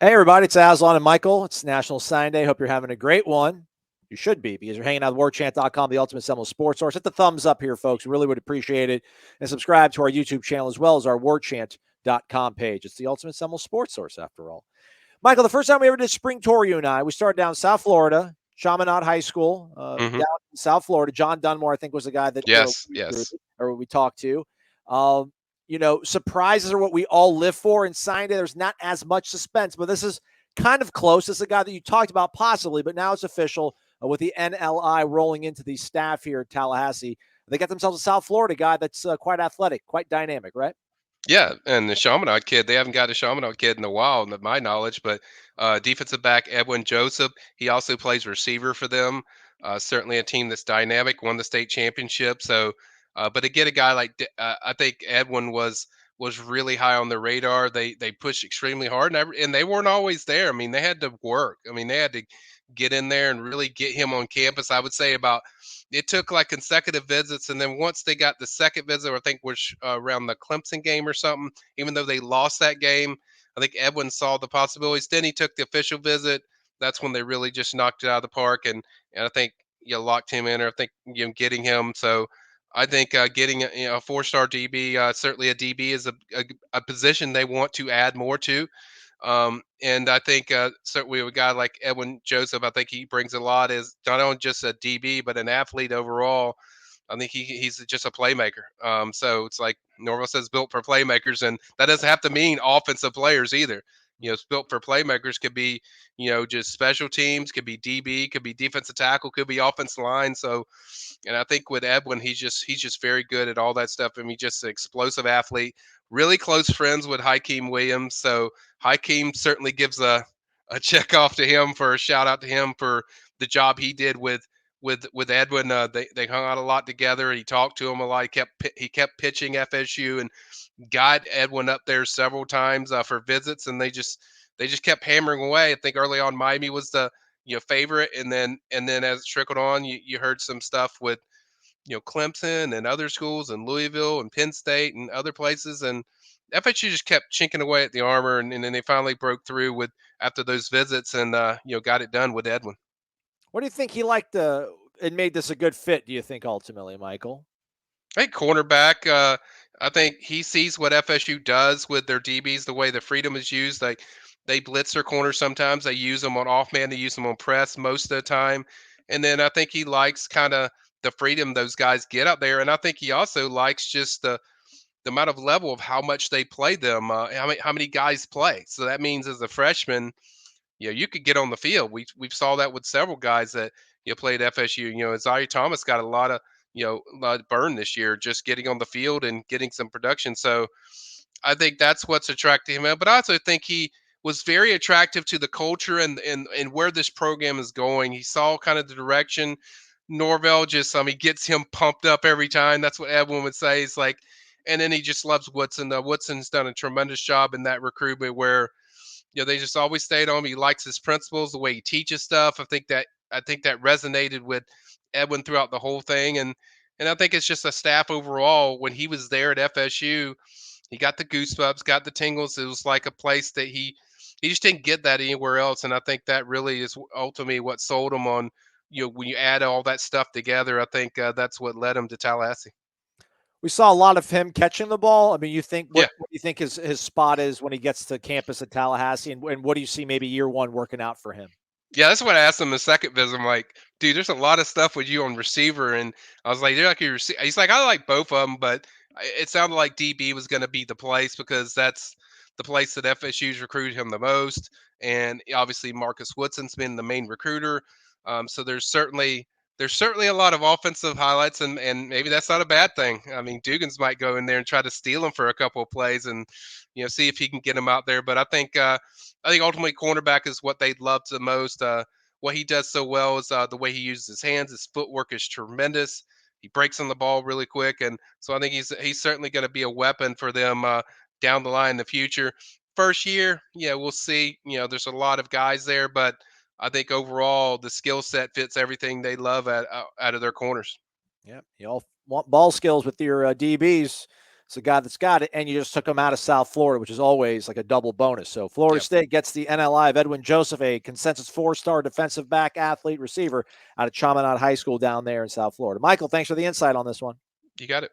Hey, everybody, it's Aslan and Michael. It's National Sign Day. Hope you're having a great one. You should be because you're hanging out at Warchant.com, the ultimate Seminoles sports source. Hit the thumbs up here, folks. We really would appreciate it. And subscribe to our YouTube channel as well as our Warchant.com page. It's the ultimate Seminoles sports source, after all. Michael, the first time we ever did spring tour, you and I, we started down South Florida, Chaminade High School, Mhm. down in South Florida. John Dunmore, I think, was the guy that Yes, we yes. recruited or we talked to. Um, surprises are what we all live for in sign day. There's not as much suspense, but this is kind of close. This is a guy that you talked about possibly, but now it's official with the NLI rolling into the staff here at Tallahassee. They got themselves a South Florida guy that's quite athletic, quite dynamic, right? Yeah, and the Chaminade kid, they haven't got a Chaminade kid in a while, to my knowledge, but defensive back Edwin Joseph, he also plays receiver for them. Certainly a team that's dynamic, won the state championship. So, but to get a guy like I think Edwin was really high on the radar. They pushed extremely hard, and and they weren't always there. I mean, they had to work. I mean, they had to get in there and really get him on campus. I would say about it took like consecutive visits, and then once they got the second visit, I think was around the Clemson game or something. Even though they lost that game, I think Edwin saw the possibilities. Then he took the official visit. That's when they really just knocked it out of the park, and I think you locked him in, or I think getting him. So I think getting a 4-star DB, certainly a DB is a position they want to add more to. And I think certainly a guy like Edwin Joseph, I think he brings a lot as not only just a DB, but an athlete overall. I think he's just a playmaker. So it's like Norvell says, built for playmakers, and that doesn't have to mean offensive players either. It's built for playmakers. Could be, just special teams. Could be DB. Could be defensive tackle. Could be offensive line. So, and I think with Edwin, he's just very good at all that stuff. I mean, just an explosive athlete. Really close friends with Hakeem Williams. So Hakeem certainly gives a check off to him for a shout out to him for the job he did with Edwin. They hung out a lot together. He talked to him a lot. He kept pitching FSU and got Edwin up there several times for visits, and they just kept hammering away. I think early on Miami was the favorite, and then as it trickled on, you heard some stuff with Clemson and other schools and Louisville and Penn State and other places, and FSU just kept chinking away at the armor, and then they finally broke through with after those visits and got it done with Edwin. What do you think he liked and made this a good fit, do you think, ultimately, Michael? Hey, cornerback. I think he sees what FSU does with their DBs, the way the freedom is used. Like they blitz their corners sometimes. They use them on off man. They use them on press most of the time. And then I think he likes kind of the freedom those guys get out there. And I think he also likes just the amount of level of how much they play them. How many guys play. So that means as a freshman, you could get on the field. We saw that with several guys that played FSU. Isaiah Thomas got a lot of burn this year just getting on the field and getting some production. So I think that's what's attracting him. But I also think he was very attractive to the culture and where this program is going. He saw kind of the direction. Norvell just he gets him pumped up every time. That's what everyone would say. It's like, and then he just loves Woodson. Woodson's done a tremendous job in that recruitment where they just always stayed on him. He likes his principles, the way he teaches stuff. I think that resonated with Edwin throughout the whole thing, and I think it's just a staff overall. When he was there at FSU, he got the goosebumps, got the tingles. It was like a place that he just didn't get that anywhere else, and I think that really is ultimately what sold him on. When you add all that stuff together, I think that's what led him to Tallahassee. We saw a lot of him catching the ball. I mean, you think Yeah, what do you think his spot is when he gets to campus at Tallahassee, and what do you see maybe year one working out for him? Yeah, that's what I asked him the second visit. I'm like, dude, there's a lot of stuff with you on receiver, and I was like, you're like your receiver. He's like, I like both of them, but it sounded like DB was going to be the place because that's the place that FSU's recruited him the most, and obviously Marcus Woodson's been the main recruiter. So there's certainly a lot of offensive highlights, and maybe that's not a bad thing. I mean, Dugans might go in there and try to steal him for a couple of plays, and see if he can get him out there. But I think ultimately cornerback is what they love the most. What he does so well is the way he uses his hands. His footwork is tremendous. He breaks on the ball really quick, and so I think he's certainly going to be a weapon for them down the line in the future. First year, yeah, we'll see. There's a lot of guys there, but I think overall the skill set fits everything they love out of their corners. Yeah, you all want ball skills with your DBs. It's a guy that's got it, and you just took him out of South Florida, which is always like a double bonus. So Florida Yep. State gets the NLI of Edwin Joseph, a consensus 4-star defensive back, athlete, receiver out of Chaminade High School down there in South Florida. Michael, thanks for the insight on this one. You got it.